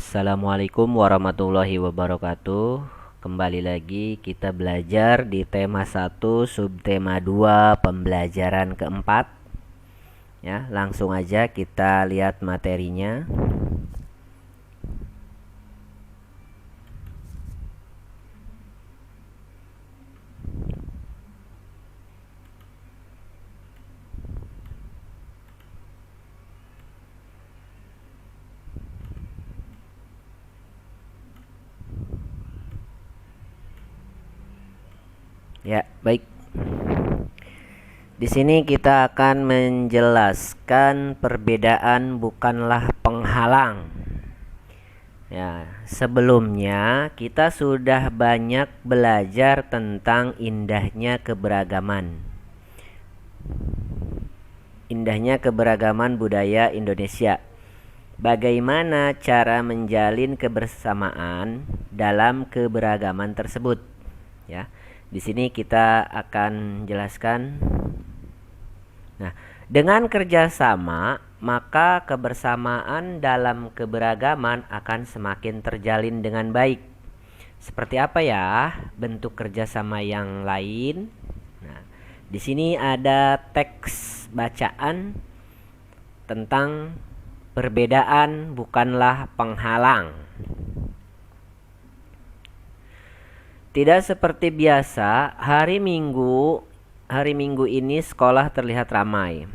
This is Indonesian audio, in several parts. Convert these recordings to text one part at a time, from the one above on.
Assalamualaikum warahmatullahi wabarakatuh. Kembali lagi kita belajar di tema 1 subtema 2 pembelajaran keempat. Ya, langsung aja kita lihat materinya. Ya, baik. Di sini kita akan menjelaskan perbedaan bukanlah penghalang. Ya, sebelumnya kita sudah banyak belajar tentang indahnya keberagaman. Indahnya keberagaman budaya Indonesia. Bagaimana cara menjalin kebersamaan dalam keberagaman tersebut? Ya. Di sini kita akan jelaskan. Nah, dengan kerjasama, maka kebersamaan dalam keberagaman akan semakin terjalin dengan baik. Seperti apa ya bentuk kerjasama yang lain? Nah, di sini ada teks bacaan tentang perbedaan bukanlah penghalang. Tidak seperti biasa, hari Minggu ini sekolah terlihat ramai.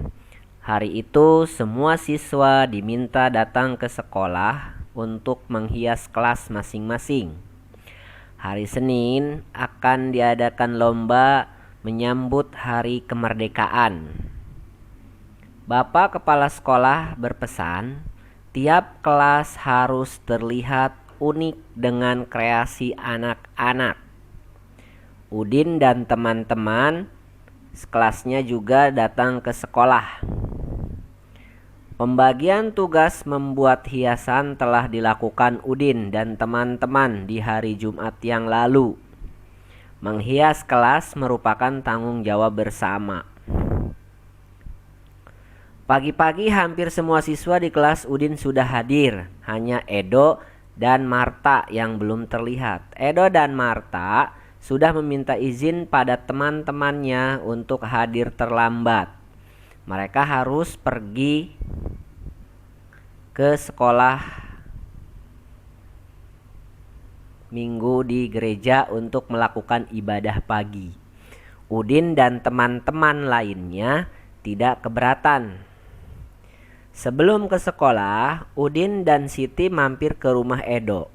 Hari itu semua siswa diminta datang ke sekolah untuk menghias kelas masing-masing. Hari Senin akan diadakan lomba menyambut hari kemerdekaan. Bapak Kepala Sekolah berpesan, tiap kelas harus terlihat unik dengan kreasi anak-anak. Udin dan teman-teman sekelasnya juga datang ke sekolah. Pembagian tugas membuat hiasan telah dilakukan Udin dan teman-teman di hari Jumat yang lalu. Menghias kelas merupakan tanggung jawab bersama. Pagi-pagi hampir semua siswa di kelas Udin sudah hadir. Hanya Edo dan Marta yang belum terlihat. Edo dan Marta sudah meminta izin pada teman-temannya untuk hadir terlambat. Mereka harus pergi ke sekolah Minggu di gereja untuk melakukan ibadah pagi. Udin dan teman-teman lainnya tidak keberatan. Sebelum ke sekolah, Udin dan Siti mampir ke rumah Edo,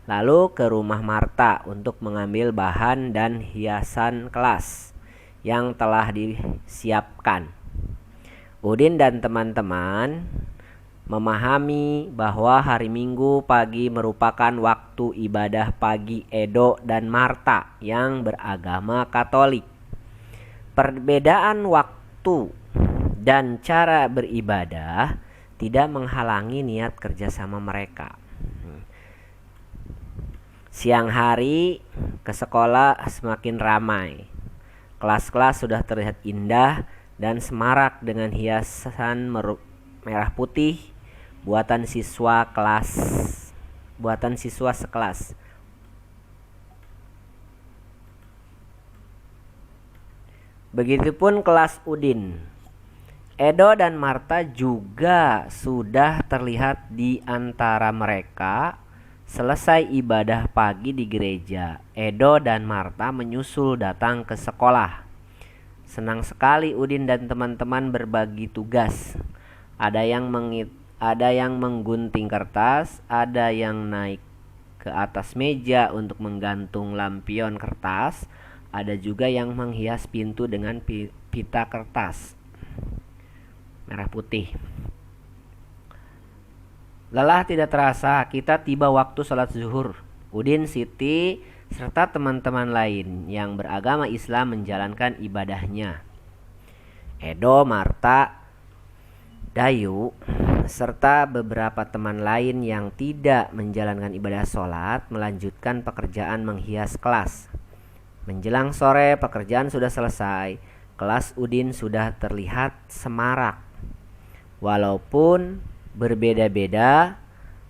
lalu ke rumah Marta untuk mengambil bahan dan hiasan kelas yang telah disiapkan. Udin dan teman-teman memahami bahwa hari Minggu pagi merupakan waktu ibadah pagi Edo dan Marta yang beragama Katolik. Perbedaan waktu dan cara beribadah tidak menghalangi niat kerjasama mereka. Siang hari ke sekolah semakin ramai. Kelas-kelas sudah terlihat indah dan semarak dengan hiasan merah putih buatan siswa sekelas. Begitupun kelas Udin. Edo dan Marta juga sudah terlihat di antara mereka. Selesai ibadah pagi di gereja, Edo dan Marta menyusul datang ke sekolah. Senang sekali Udin dan teman-teman berbagi tugas. Ada yang menggunting kertas, ada yang naik ke atas meja untuk menggantung lampion kertas, ada juga yang menghias pintu dengan pita kertas merah putih. Lelah tidak terasa, kita tiba waktu sholat zuhur. Udin, Siti, serta teman-teman lain yang beragama Islam menjalankan ibadahnya. Edo, Marta, Dayu, serta beberapa teman lain yang tidak menjalankan ibadah sholat melanjutkan pekerjaan menghias kelas. Menjelang sore pekerjaan sudah selesai. Kelas Udin sudah terlihat semarak. Walaupun berbeda-beda,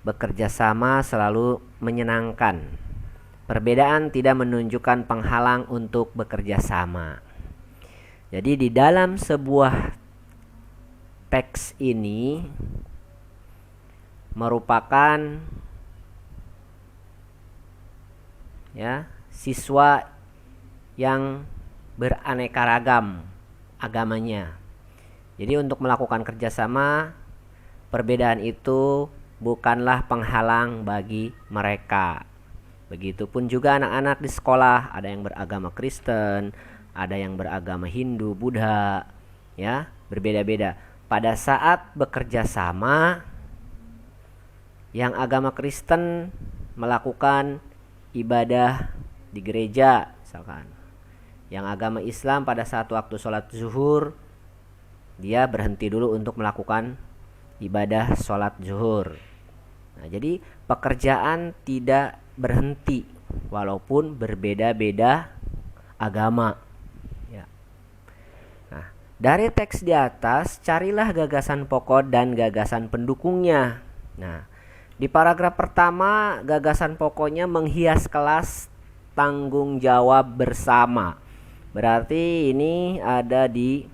bekerja sama selalu menyenangkan. Perbedaan tidak menunjukkan penghalang untuk bekerja sama. Jadi di dalam sebuah teks ini merupakan siswa yang beraneka ragam agamanya. Jadi untuk melakukan kerjasama, perbedaan itu bukanlah penghalang bagi mereka. Begitupun juga anak-anak di sekolah, ada yang beragama Kristen, ada yang beragama Hindu, Buddha, berbeda-beda. Pada saat bekerja sama, yang agama Kristen melakukan ibadah di gereja misalkan. Yang agama Islam pada saat waktu sholat zuhur, dia berhenti dulu untuk melakukan ibadah sholat zuhur. Nah, jadi pekerjaan tidak berhenti walaupun berbeda-beda agama. Nah, dari teks di atas, carilah gagasan pokok dan gagasan pendukungnya. Nah, di paragraf pertama, gagasan pokoknya menghias kelas tanggung jawab bersama. Berarti ini ada di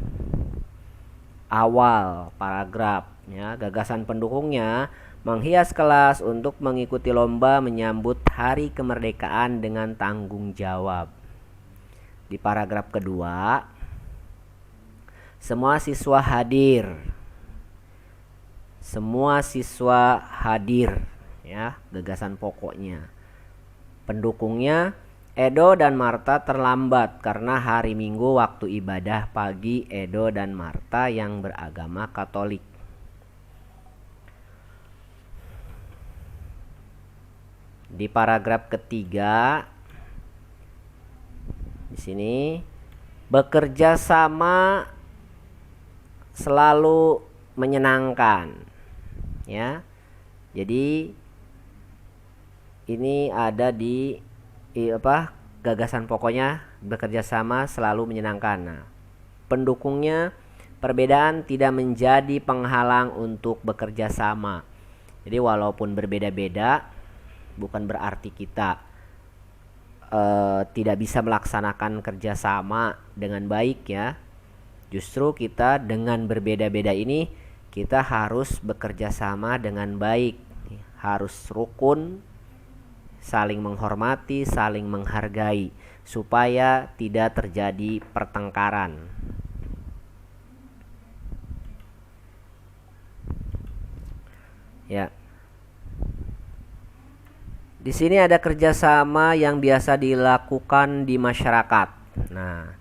awal paragraf. Gagasan pendukungnya menghias kelas untuk mengikuti lomba menyambut hari kemerdekaan dengan tanggung jawab. Di paragraf kedua, semua siswa hadir. Semua siswa hadir, gagasan pokoknya. Pendukungnya, Edo dan Marta terlambat karena hari Minggu waktu ibadah pagi Edo dan Marta yang beragama Katolik. Di paragraf ketiga, di sini bekerja sama selalu menyenangkan, Jadi ini ada di gagasan pokoknya bekerja sama selalu menyenangkan. Nah, pendukungnya, perbedaan tidak menjadi penghalang untuk bekerja sama. Jadi walaupun berbeda-beda, bukan berarti kita tidak bisa melaksanakan kerjasama dengan baik Justru kita dengan berbeda-beda ini kita harus bekerja sama dengan baik, harus rukun, saling menghormati, saling menghargai supaya tidak terjadi pertengkaran. Di sini ada kerjasama yang biasa dilakukan di masyarakat. Nah,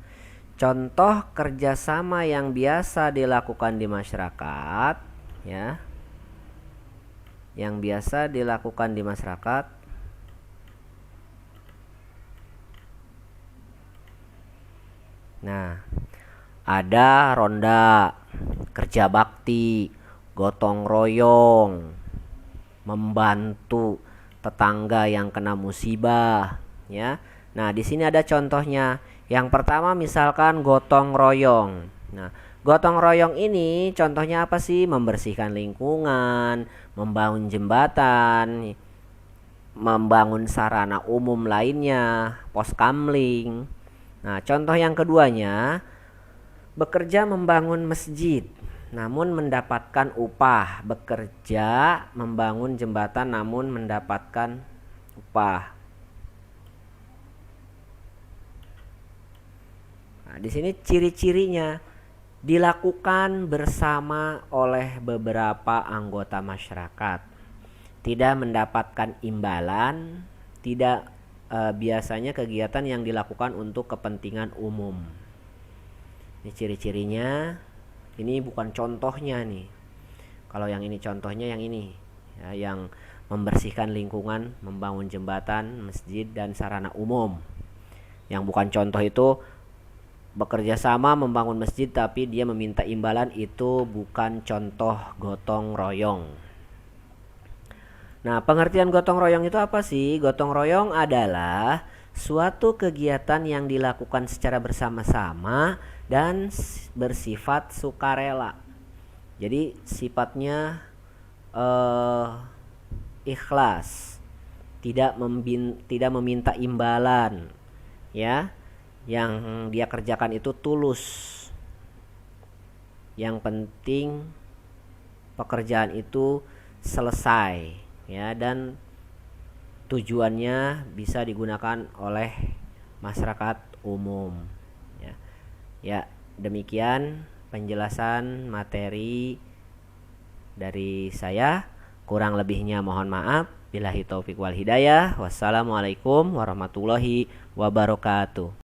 contoh kerjasama yang biasa dilakukan di masyarakat, yang biasa dilakukan di masyarakat. Nah, ada ronda, kerja bakti, gotong royong, membantu tetangga yang kena musibah, Nah, di sini ada contohnya. Yang pertama misalkan gotong royong. Nah, gotong royong ini contohnya apa sih? Membersihkan lingkungan, membangun jembatan, membangun sarana umum lainnya, pos kamling. Nah, contoh yang keduanya, bekerja membangun masjid namun mendapatkan upah. Bekerja membangun jembatan namun mendapatkan upah. Nah, di sini ciri-cirinya dilakukan bersama oleh beberapa anggota masyarakat. Tidak mendapatkan imbalan, tidak biasanya kegiatan yang dilakukan untuk kepentingan umum. Ini ciri-cirinya. Ini bukan contohnya nih. Kalau yang ini contohnya yang ini, yang membersihkan lingkungan, membangun jembatan, masjid dan sarana umum. Yang bukan contoh itu bekerja sama membangun masjid tapi dia meminta imbalan, itu bukan contoh gotong royong. Nah, pengertian gotong royong itu apa sih? Gotong royong adalah suatu kegiatan yang dilakukan secara bersama-sama dan bersifat sukarela. Jadi sifatnya ikhlas, tidak meminta imbalan, ya. Yang dia kerjakan itu tulus. Yang penting pekerjaan itu selesai, ya, dan tujuannya bisa digunakan oleh masyarakat umum, ya. Ya, demikian penjelasan materi dari saya. Kurang lebihnya mohon maaf. Billahi taufik wal hidayah. Wassalamualaikum warahmatullahi wabarakatuh.